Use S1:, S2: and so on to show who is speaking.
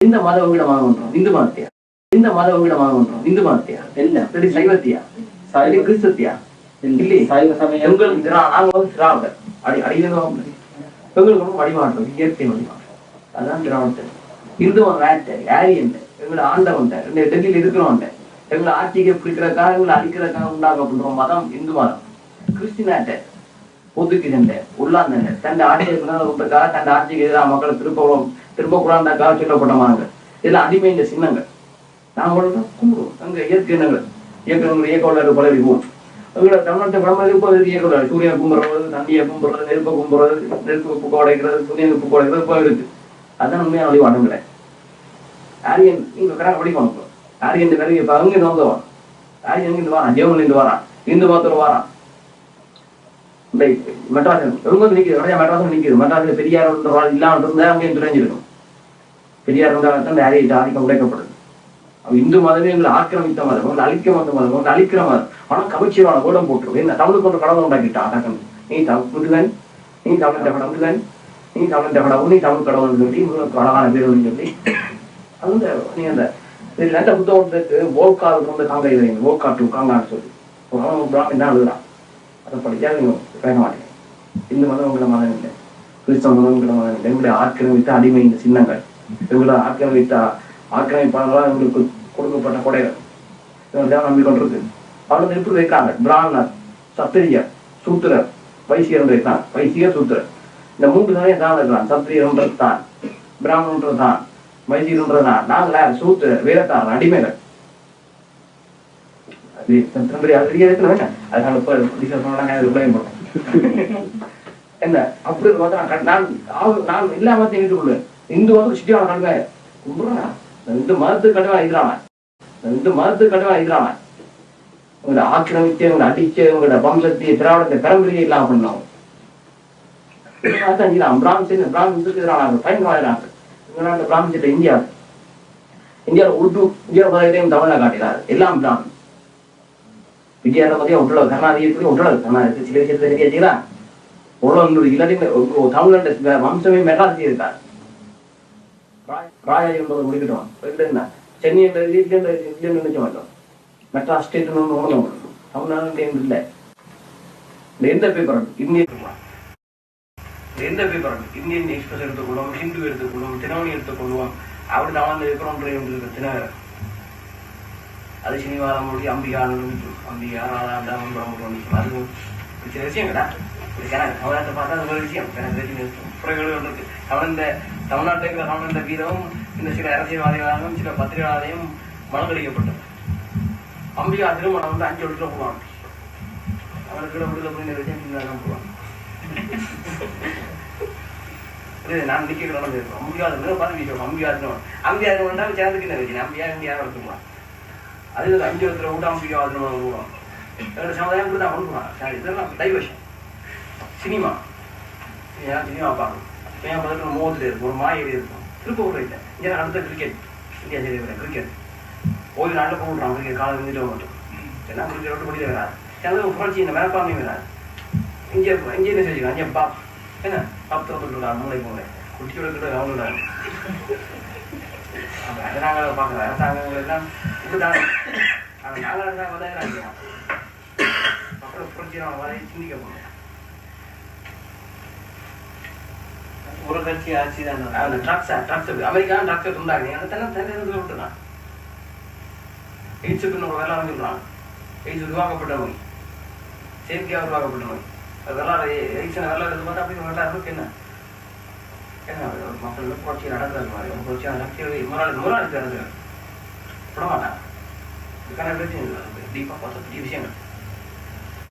S1: இந்த மத உங்களிடமாக ஒன்றோம் இந்து மதத்தையா, இந்த மத உங்களிடமாக ஒன்றோம் இந்து மதத்தையா, இல்ல சரி சைவத்தியா, சரி கிறிஸ்தத்தியா, இல்லையே சைவ சமயம் எங்களுக்கு நாங்க வந்து திராவிடர் அடிக்கிறோம். எங்களுக்கு வந்து வழிபாடுறோம், இயற்கை வழிபாடு, அதான் திராவிடத்தை. இந்து வேட்டை ஆரியன் எங்களை ஆண்டவன் டெல்லியில் இருக்கிறோம், எங்களை ஆட்சிக்கு பிடிக்கிறக்காக எங்களை அழிக்கிறக்காக உண்டாக்கப்படுறோம் மதம் இந்து மதம். கிறிஸ்டினாட்ட ஒதுக்குகின்ற உள்ளாந்த தன் ஆட்சிக்காக தன் ஆட்சிக்கு எதிராக மக்களை திருப்பக்கூடாதுக்காக சொல்லப்பட்ட மதங்கள் இதெல்லாம் அடிமையின் சின்னங்கள். நாங்கள் கும்பிடுவோம் அங்க இயற்கை இனங்கள் இயக்க உள்ளாரு பல விடுவோம். எங்களை தமிழ்நாட்டை படமாக இப்போ இயக்க உள்ளாரு சூரியனை கும்பிடுறது, தண்ணியை கும்பிடுறது, நெருப்பை கும்பிடுறது, நெருப்பு உப்பு உடைக்கிறது, சூரியன் உப்பு உடைக்கிறது இப்போ இருக்கு. அதுதான் உண்மையான வழிபாடுங்களே. ஆரியன் இங்க கரெக்டாக வழிபாடு ஆரியன் கருவி இப்ப அங்க இருந்து வந்தவன் ஆரியன் இருந்து வரான், ஜெவன் இருந்து வரான், இந்து மதத்துல வரான். மெட்ராஸ் நிற்குது, நிறைய மெட்ராஸ் நிற்குது. மெட்ராஸ்ல பெரியார் இல்லாமல் இருந்தா அங்கேயும் துறைஞ்சிருக்கும். பெரியார் இருந்தால் ஆரிய ஆதிக்கம் உடைக்கப்படுது. இந்து மதமே எங்களை ஆக்கிரமித்த மதம், உங்களை அழிக்க வந்த மதம், உங்களை அழிக்கிற மதம். ஆனா கவிச்சியமான கூடம் போட்டுரும். என்ன தமிழுக்கு ஒரு கடவுள் உண்டாக்கிட்டான் அடக்கம். நீ தமிழ் நீ தமிழ் கடவுள், நீ தமிழ் கடவுள், நீ தமிழ் கடவுள்னு சொல்லி உங்களுக்கு அழகான பேருன்னு சொல்லி அந்த நீ அந்த நல்ல புத்தகத்துக்கு போல்கால் வந்து காங்க எழுதுறீங்க, போல்காட்டு காங்கான்னு சொல்லி பிராமின் தான் எழுதுறான். அதை படிச்சா நீங்க பேச மாட்டீங்க. இந்து மதம் உங்களை மதம் இல்லை, கிறிஸ்தவ மதம் உங்களை மதம் இல்லை. எங்களுடைய ஆக்கிரமித்த அடிமை இந்த சின்னங்கள், எங்களை ஆக்கிரமிப்பாளர்களாக எங்களுக்கு கொடுக்கப்பட்ட கொடைகள் இவங்க நம்பிக்கொண்டிருக்கு. அவங்க எப்படி வைக்கிறாங்க? பிராமணர், சத்திரியர், சூத்திரர், வைசியர் வைக்கிறாங்க. வைசியர், சூத்திரர் இந்த மூன்று தானே தான் இருக்கிறான். சத்திரியன்றது தான், பிராமணன்றது தான், வைசியன்றது தான். நாங்கள் சூத்திரர், வேலைக்காரன், அடிமைகள். என்ன அப்படி நான் இல்லாம கொள்வேன். இந்து வந்து சிட்டியான கடுமை கும்பிடுறேன். இந்த மதத்துக்கு கடுமை எதிராமன், இந்த மதத்துக்கு கடுமை எதிராமன். உங்களை ஆக்கிரமிச்சு உங்களை அடிச்சு உங்களோட வம்சத்தை திராவிடத்தை பரம்பரையை இல்லாம பண்ணோம். பிராமின்ஸுக்கு எதிரான பயங்கரவாதிறாங்க. பிராமின்ஸ் இந்தியாவில் உருது இந்தியாவில் தமிழை காட்டினார். எல்லாம் பிராமின் விஜயாத மதியம் ஒட்டுள்ள கருணாதிபதி ஒட்டுள்ள கருணாதி சில விஷயத்தை தெரியாச்சுங்களா? உலக இல்லாட்டி தமிழ்நாட்டு வம்சமே மெட்ராஸ் இருக்கார். ராயா என்பதை முடிக்கிட்டோம். சென்னை நினைச்ச மாட்டோம். மெட்ராஸ் ஸ்டேட் தமிழ்நாடு இல்லை. எந்த பேப்பர் எந்த பேப்பர் இந்தியன் எக்ஸ்பிரஸ் எடுத்துக்கொள்வோம், ஹிந்து எடுத்துக்கொள்வோம், தினமணி எடுத்துக்கொள்வோம். அப்படி நான் இருக்கிறோம் தினகரன். அது சினிவாரம் மொழி அம்பிகா அம்பிகா அது சில விஷயங்களா தமிழ்நாட்டை பார்த்தா அது ஒரு விஷயம் இருக்கு. தமிழ்நாட்டுக்கு தமிழ்நாட்டு வீரமும் இந்த சில அரசியல்வாதிகளாலும் சில பத்திரிகையாளையும் மனங்கடிக்கப்பட்டது. அம்பிகா திருமணம் வந்து 5 வருஷம் போவாங்க. அவனுக்கு விடுதலை புரிந்த விஷயம் போவாங்க. நான் நிக்க நடந்து அம்பிகா பார்த்து அம்பிகா அம்பிகா சேர்ந்துக்கு வச்சு அம்பியா இந்தியா எடுத்துக்கலாம். அது 5 வருஷத்துல கூட அம்பிகா விடுவாங்க. எங்களோட சமுதாயம் கூட தான் கொடுக்குறாங்க. இதெல்லாம் டைவர்ஷன். சினிமா சினிமா பார்க்கணும். சினிமா பார்த்துட்டு மோகத்தில் இருக்கும், ஒரு மாய இருக்கும். திருப்ப விடுறேன் இங்கே அடுத்த கிரிக்கெட் இந்தியா சரி கிரிக்கெட் ஓய்வு நாட்டில் போடுறான். கிரிக்கெட் காலை வந்துட்டு மட்டும் எல்லாம் கிரிக்கெட் விட்டு படிக்க வராது. எனக்கு புரட்சி இந்த மேற்பான்மையும் வராது. இங்கே இங்கே என்ன செஞ்சுக்கலாம்? இங்கே பாப் என்ன பாப் திறந்துட்டு மூளை போங்க குட்டி விட அவங்களோட நாங்கள் பார்க்குறோம். அரசாங்கங்கள் எல்லாம் இப்படித்தானே நாங்கள் அரசாங்கம் தான் நினைக்கிறோம். மக்கள் புரட்சி வரையை சிந்திக்க போகிறோம். ஒரு கட்சி ஆட்சி தான் ட்ரக்ஸ் அமெரிக்கா ட்ரக்ஸ் இருந்தாங்க. அந்த தன்னை விட்டுறான். எய்ட்ஸுக்கு நம்ம வேலை ஆரம்பிக்கிறான். எய்ட்ஸ் உருவாக்கப்பட்ட நோய், செயற்கையாக உருவாக்கப்பட்ட நோய். அதெல்லாம் எய்ட்ஸ் வேலை பார்த்தா அப்படி நல்லா இருக்கு. என்ன மக்கள் புரட்சி நடக்கிறது மாதிரி புரட்சி நடக்கிறது முதலாளி நடக்கிறது விட மாட்டாங்க. இதுக்கான பிரச்சனை டீப்பாக பார்த்தா பெரிய விஷயங்கள்.